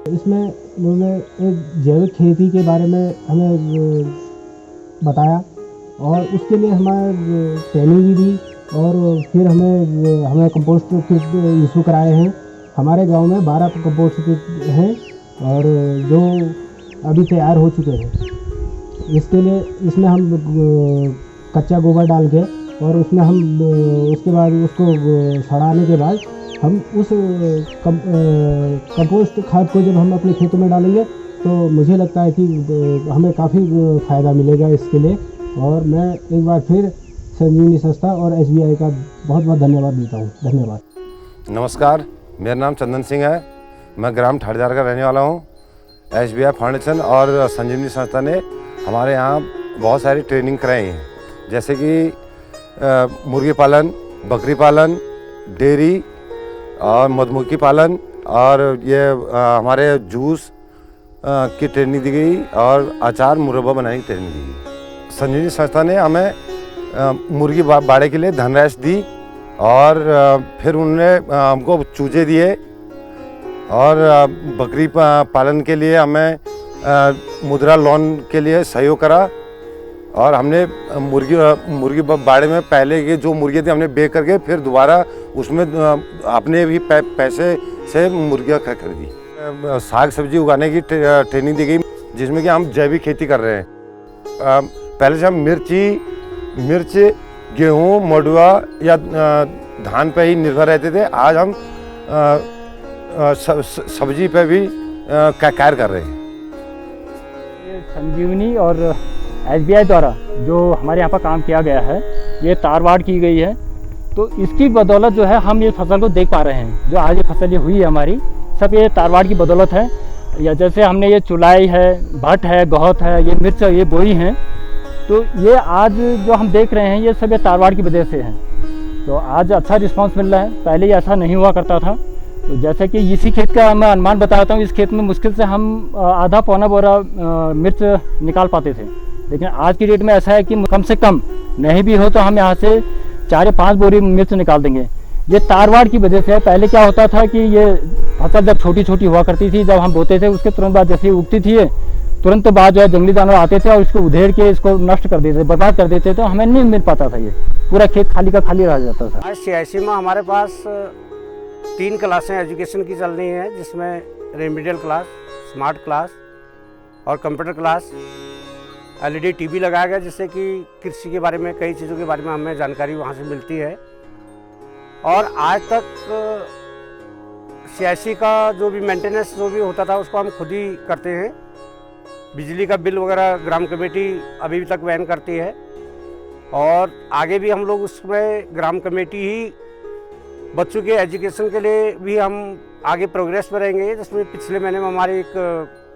इसमें उन्होंने एक जैविक खेती के बारे में हमें बताया और उसके लिए हमें ट्रेनिंग भी दी और फिर हमें कंपोस्ट किट इशू कराए हैं। हमारे गांव में 12 कंपोस्ट किट हैं और जो अभी तैयार हो चुके हैं। इसके लिए इसमें हम कच्चा गोबर डाल के और उसमें हम उसके बाद उसको सड़ाने के बाद हम उस कंपोस्ट खाद को जब हम अपने खेतों में डालेंगे तो मुझे लगता है कि हमें काफ़ी फ़ायदा मिलेगा इसके लिए। और मैं एक बार फिर संजीवनी संस्था और SBI का बहुत बहुत धन्यवाद देता हूँ। धन्यवाद। नमस्कार, मेरा नाम चंदन सिंह है। मैं ग्राम ठाड़जार का रहने वाला हूँ। SBI फाउंडेशन और संजीवनी संस्था ने हमारे यहाँ बहुत सारी ट्रेनिंग कराई हैं, जैसे कि मुर्गी पालन, बकरी पालन, डेयरी और मधुमक्खी पालन और ये हमारे जूस की ट्रेनिंग दी गई और अचार मुरब्बा बनाने की ट्रेनिंग दी गई। संजीवनी संस्था ने हमें मुर्गी बाड़े के लिए धनराशि दी और फिर उन्होंने हमको चूजे दिए और बकरी पालन के लिए हमें मुद्रा लोन के लिए सहयोग करा और हमने मुर्गी बाड़े में पहले के जो मुर्गियाँ थी हमने बेच करके फिर दोबारा उसमें अपने भी पैसे से मुर्गियाँ खरीदी। साग सब्जी उगाने की ट्रेनिंग दी गई, जिसमें कि हम जैविक खेती कर रहे हैं। पहले से हम मिर्च, गेहूँ, मडुआ या धान पे ही निर्भर रहते थे। आज हम सब्जी पे भी कार्य कर रहे हैं। संजीवनी और SBI द्वारा जो हमारे यहाँ पर काम किया गया है, ये तारवाड़ की गई है, तो इसकी बदौलत जो है हम ये फसल को देख पा रहे हैं। जो आज ये फसल ये हुई है हमारी, सब ये तारवाड़ की बदौलत है। या जैसे हमने ये चुलाई है, भट्ट है, गौहत है, ये मिर्च ये बोई हैं, तो ये आज जो हम देख रहे हैं ये सब ये तारवाड़ की वजह से है। तो आज अच्छा रिस्पांस मिल रहा है, पहले ये ऐसा नहीं हुआ करता था। तो जैसे कि इसी खेत का मैं अनुमान बताता हूँ, इस खेत में मुश्किल से हम आधा पौना बोरा मिर्च निकाल पाते थे, लेकिन आज की डेट में ऐसा है कि कम से कम नहीं भी हो तो हम यहाँ से 4 या 5 बोरी मिर्च निकाल देंगे। ये तारवाड़ की वजह से है। पहले क्या होता था कि ये फसल जब छोटी छोटी हुआ करती थी, जब हम बोते थे उसके तुरंत बाद जैसे उगती थी, तुरंत बाद जो है जंगली जानवर आते थे और इसको उधेड़ के इसको नष्ट कर देते, बर्बाद कर देते, तो हमें नहीं मिल पाता था। ये पूरा खेत खाली का खाली रह जाता था। आज CIC में हमारे पास 3 क्लासें एजुकेशन की चल रही हैं, जिसमें रेमिडियल क्लास, स्मार्ट क्लास और कंप्यूटर क्लास। LED TV लगाया गया, जिससे कि कृषि के बारे में, कई चीज़ों के बारे में हमें जानकारी वहाँ से मिलती है। और आज तक CIC का जो भी मेंटेनेंस जो भी होता था उसको हम खुद ही करते हैं। बिजली का बिल वगैरह ग्राम कमेटी अभी तक वहन करती है और आगे भी हम लोग उसमें ग्राम कमेटी ही बच्चों के एजुकेशन के लिए भी हम आगे प्रोग्रेस में रहेंगे। जिसमें पिछले महीने में हमारी एक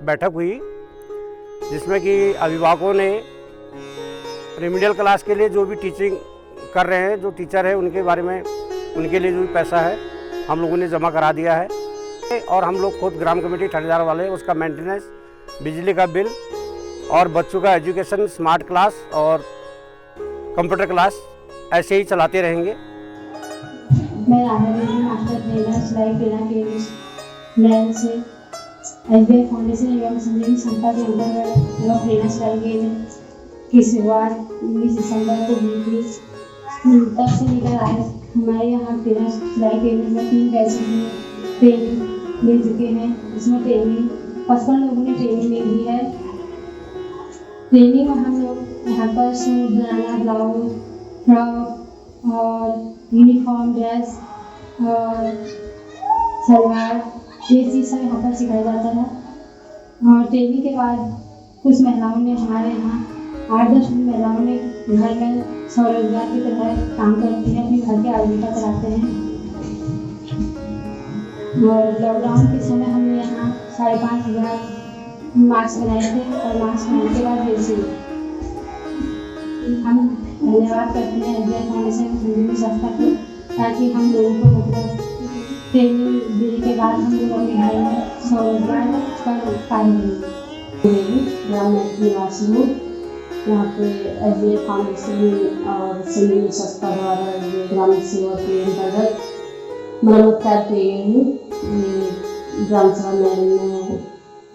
बैठक हुई, जिसमें कि अभिभावकों ने रेमिडियल क्लास के लिए जो भी टीचिंग कर रहे हैं, जो टीचर है उनके बारे में, उनके लिए जो भी पैसा है हम लोगों ने जमा करा दिया है। और हम लोग खुद ग्राम कमेटी ठाड़जार वाले उसका मेंटेनेंस, बिजली का बिल और बच्चों का एजुकेशन, स्मार्ट क्लास और कंप्यूटर क्लास ऐसे ही चलाते रहेंगे। मैं मास्टर ट्रेनर सिलाई ट्रेनर के लैब से SBI फाउंडेशन एवं संजीवनी संस्था के अंतर्गत लोग ट्रेनर सिलाई की शुरुआत 19 दिसंबर को हुई थी। तब से लेकर आज हमारे यहाँ ट्रेनर सिलाई केंद्र में 3 बैच की ट्रेनिंग मिल चुके हैं। इसमें ट्रेनिंग 55 लोगों ने ट्रेनिंग ले ली है। ट्रेनिंग में हम लोग यहाँ पर सूट बनाना, ब्लाउज, फ्रॉक और यूनिफॉर्म ड्रेस और सलवार, ये चीज़ सब यहाँ पर सिखाया जाता है। और ट्रेनिंग के बाद कुछ महिलाओं ने, हमारे यहाँ 8-10 महिलाओं ने घर में स्वरोजगार की तरह काम करती हैं, अपने घर के आजीविका चलाते हैं। और लॉकडाउन के समय हमने यहाँ 5,500 मास्क बनाए थे और मास्क बनाने के बाद वैसे हम धन्यवाद करते हैं SBI फाउंडेशन संजीवनी संस्था को, ताकि हम लोगों को मतलब ट्रेनिंग देने के बाद हम लोग अपने घर में स्वरोजगार कर पाएंगे। ग्राम निवासी हूँ। यहाँ पे SBI फाउंडेशन और संजीवनी संस्था द्वारा ग्राम सेवा के अंतर्गत मरम्मत कार्य किए हूँ। ग्राम सभा नहर में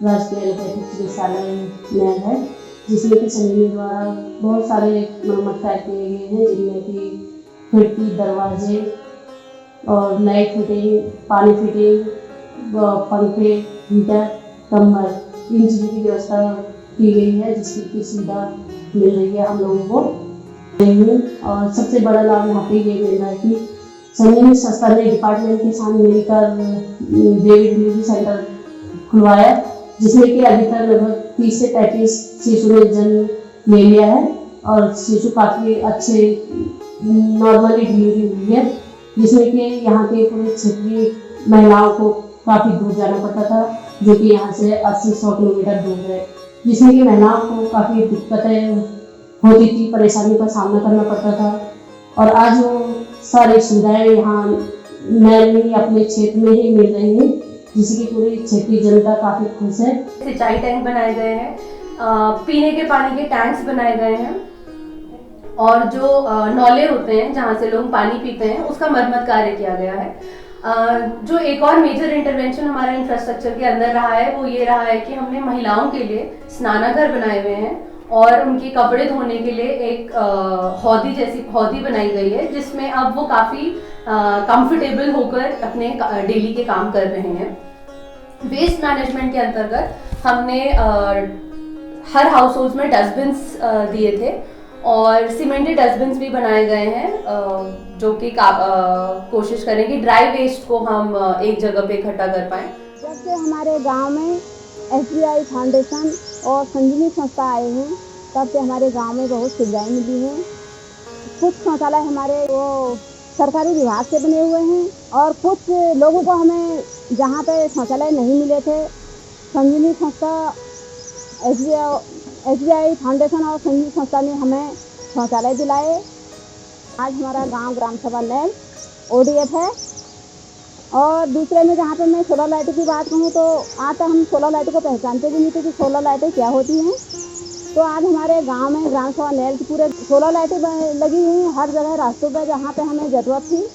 राजकीय एलोपैथिक चिकित्सालय नहर है, जिसमें कि संजीवनी द्वारा बहुत सारे मरम्मत कार्य किए गए हैं, जिनमें कि खिड़की, दरवाजे और लाइट फिटिंग, पानी फिटिंग, पंखे, हीटर, कम्बल, इन चीज़ों की व्यवस्था की गई है, जिसकी की सुविधा मिल रही है हम लोगों को। और सबसे बड़ा लाभ यहाँ पे ये मिल रहा है कि संजीवनी संस्था ने डिपार्टमेंट के साथ मिलकर बेबी डिलीवरी सेंटर खुलवाया, जिसमें कि अभी तक लगभग 30 से 35 शिशु ने जन्म ले लिया है और शिशु काफ़ी अच्छे नॉर्मली डिलीवरी हुई है, जिसमें कि यहाँ के पूरे क्षेत्रीय महिलाओं को काफ़ी दूर जाना पड़ता था, जो कि यहाँ से 80-100 किलोमीटर दूर है, जिसमें कि महिलाओं को काफ़ी दिक्कतें होती थी, परेशानी का सामना करना पड़ता था। और आज वो सारी सुविधाएं यहाँ नहर में ही अपने क्षेत्र में ही मिल रही हैं, जिसकी पूरी क्षेत्रीय जनता काफ़ी खुश है। सिंचाई टैंक बनाए गए हैं, पीने के पानी के टैंक्स बनाए गए हैं और जो नौले होते हैं जहाँ से लोग पानी पीते हैं उसका मरम्मत कार्य किया गया है। जो एक और मेजर इंटरवेंशन हमारे इंफ्रास्ट्रक्चर के अंदर रहा है वो ये रहा है कि हमने महिलाओं के लिए स्नानागार बनाए हुए हैं और उनके कपड़े धोने के लिए एक हौदी जैसी हौदी बनाई गई है, जिसमें अब वो काफ़ी कंफर्टेबल होकर अपने डेली के काम कर रहे हैं। वेस्ट मैनेजमेंट के अंतर्गत हमने हर हाउस होल्ड में डस्टबिन्स दिए थे और सीमेंटेड डस्टबिन्स भी बनाए गए हैं, जो कि कोशिश करेंगे ड्राई वेस्ट को हम एक जगह पे इकट्ठा कर पाएँ। जब से हमारे गांव में SBI फाउंडेशन और संजीवनी संस्था आए हैं, तब से हमारे गांव में बहुत सुविधाएं मिली हैं। कुछ शौचालय हमारे वो सरकारी विभाग से बने हुए हैं और कुछ लोगों को हमें जहाँ पे शौचालय नहीं मिले थे, संजीवनी संस्था, SBI फाउंडेशन और संजीवनी संस्था ने हमें शौचालय दिलाए। आज हमारा गांव ग्राम सभा नहर ODF है। और दूसरे में जहाँ पे मैं सोलर लाइट की बात कहूँ तो आज तक हम सोलर लाइट को पहचानते भी नहीं थे कि सोलर लाइटें क्या होती हैं। तो आज हमारे गांव में ग्राम सभा नहर की पूरे सोलर लाइटें लगी हुई हैं हर जगह, रास्तों पर जहाँ पे हमें ज़रूरत थी।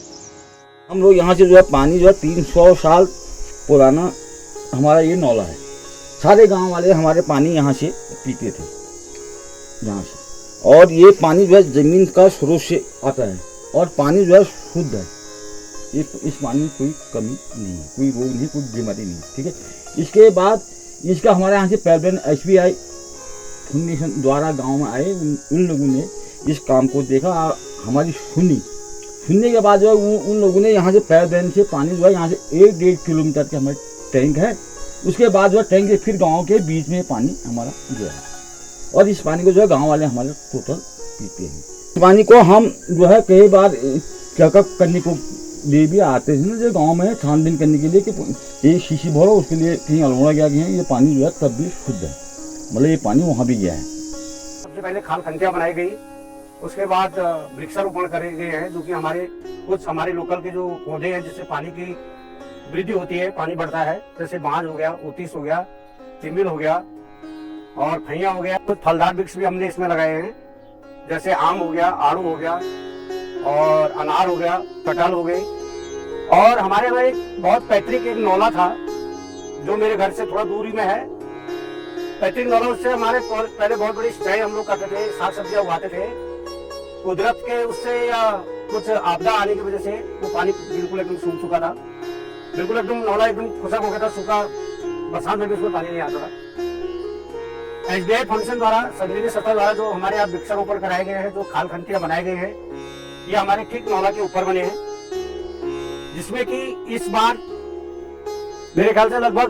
हम लोग यहाँ से जो है पानी जो है 300 साल पुराना हमारा ये नौला है। सारे गांव वाले हमारे पानी यहाँ से पीते थे यहाँ से, और ये पानी जो है ज़मीन का स्रोत से आता है और पानी जो है शुद्ध है। इस पानी में कोई कमी नहीं है, कोई रोग नहीं, कोई बीमारी नहीं, ठीक है। इसके बाद इसका हमारे यहाँ से पैरबेन SBI फाउंडेशन द्वारा गांव में आए, उन लोगों ने इस काम को देखा, हमारी सुनने के बाद जो है उन लोगों ने यहाँ से पैरबेन से पानी जो है यहाँ से 1-1.5 किलोमीटर के हमारे टैंक है, उसके बाद जो है टैंक के फिर गाँव के बीच में पानी हमारा जो है, और इस पानी को जो है गाँव वाले हमारे टोटल पीते हैं। इस पानी को हम जो है कई बार चेकअप करने को लिए भी आते हैं ना, जो गांव में छानबीन करने के लिए कि ये शीशी भरो, उसके लिए कहीं अल्मोड़ा गया है, ये पानी जो है तब भी शुद्ध है, मतलब ये पानी वहाँ भी गया है। सबसे पहले खाल खंतियाँ बनाई गई, उसके बाद वृक्षारोपण करे गए हैं, जो कि हमारे लोकल के जो पौधे हैं जिससे पानी की वृद्धि होती है, पानी बढ़ता है, जैसे बांज हो गया, ओतीस हो गया, तिमिल हो गया और फैया हो गया। कुछ फलदार वृक्ष भी हमने इसमें लगाए हैं, जैसे आम हो गया, आड़ू हो गया और अनार हो गया, कटहल हो गई। और हमारे यहाँ एक बहुत पैतृक एक नौला था जो मेरे घर से थोड़ा दूरी में है। पैतृक नौला, उससे हमारे पहले बहुत बड़ी सिंचाई हम लोग करते थे, साग सब्जियां उगाते थे। कुदरत के उससे या कुछ आपदा आने की वजह से वो पानी बिल्कुल एकदम सूख चुका था, बिल्कुल एकदम नौला एकदम खुशक हो गया था, सूखा, बरसात में भी उसमें पानी नहीं आता था। SBI फाउंडेशन द्वारा, संजीवनी संस्था द्वारा जो हमारे यहाँ वृक्षारोपण कराए गए हैं, जो खाल खंतियाँ बनाए गए हैं, ये हमारे ठीक नौला के ऊपर बने हैं, जिसमें कि इस बार मेरे ख्याल से लगभग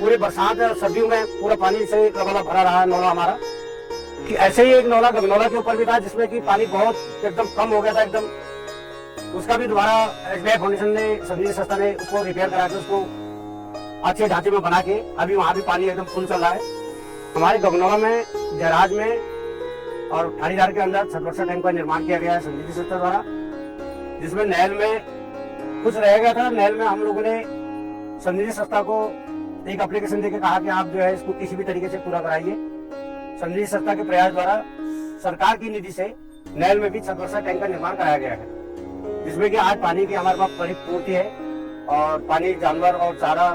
पूरे बरसात सर्दियों में पूरा पानी से लबालब भरा रहा है नौला हमारा। कि ऐसे ही एक नौला गगनौला के ऊपर भी था, जिसमें कि पानी बहुत एकदम कम हो गया था एकदम, उसका भी दोबारा SBI फाउंडेशन ने, संजीवनी संस्था ने उसको रिपेयर करा के उसको अच्छे ढांचे में बना के अभी वहाँ भी पानी एकदम फुल चल रहा है। हमारे गगनौला में, जयराज में और ठाणीदार के अंदर 7 वर्षा टैंक का निर्माण किया गया है संजीवनी संस्था द्वारा, जिसमें नहर में कुछ रह गया था। नहर में हम लोगों ने संजीवनी संस्था को एक एप्लीकेशन देकर कहा कि आप जो है इसको किसी भी तरीके से पूरा कराइए। संजीवनी संस्था के प्रयास द्वारा सरकार की निधि से नहर में भी 7 वर्षा टैंक का निर्माण कराया गया है, जिसमें कि आज पानी की हमारे पास बड़ी पूर्ति है और पानी जानवर और चारा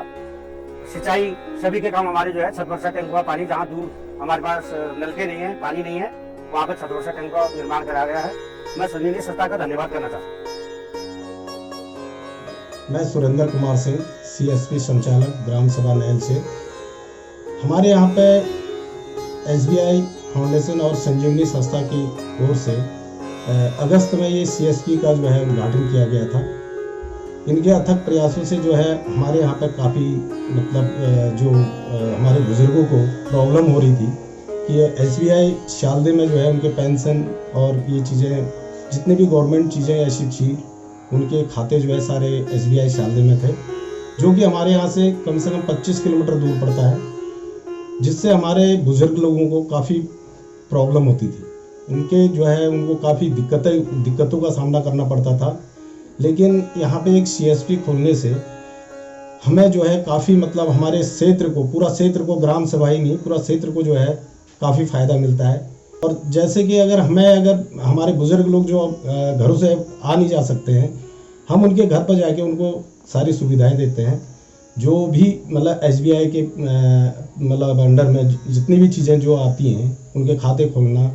सिंचाई सभी के काम हमारे जो है छत वर्षा टैंक का पानी, जहाँ दूर हमारे पास नलके नहीं है, पानी नहीं है, वहाँ पर छत वर्षा टैंक का निर्माण कराया गया है। मैं संजीवनी संस्था का धन्यवाद करना चाहता हूँ। मैं सुरेंद्र कुमार सिंह, CSP संचालक ग्राम सभा नैल से। हमारे यहाँ पे SBI फाउंडेशन और संजीवनी संस्था की ओर से अगस्त में ये CSP का जो है उद्घाटन किया गया था। इनके अथक प्रयासों से जो है हमारे यहाँ पर काफ़ी मतलब जो हमारे बुज़ुर्गों को प्रॉब्लम हो रही थी कि SBI शालदे में जो है उनके पेंशन और ये चीज़ें जितनी भी गवर्नमेंट चीज़ें ऐसी थी उनके खाते जो है सारे SBI शालदे में थे, जो कि हमारे यहाँ से कम 25 किलोमीटर दूर पड़ता है, जिससे हमारे बुज़ुर्ग लोगों को काफ़ी प्रॉब्लम होती थी। उनके जो है उनको काफ़ी दिक्कतों का सामना करना पड़ता था। लेकिन यहाँ पे एक CSP खोलने से हमें जो है काफ़ी मतलब हमारे क्षेत्र को, पूरा क्षेत्र को, ग्राम सभा ही नहीं पूरा क्षेत्र को जो है काफ़ी फ़ायदा मिलता है। और जैसे कि अगर हमारे बुज़ुर्ग लोग जो घरों से आ नहीं जा सकते हैं, हम उनके घर पर जाके उनको सारी सुविधाएं देते हैं। जो भी मतलब SBI के मतलब अंडर में जितनी भी चीज़ें जो आती हैं, उनके खाते खोलना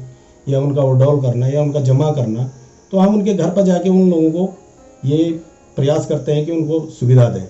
या उनका विड्रॉल करना या उनका जमा करना, तो हम उनके घर पर जाके उन लोगों को ये प्रयास करते हैं कि उनको सुविधा दें।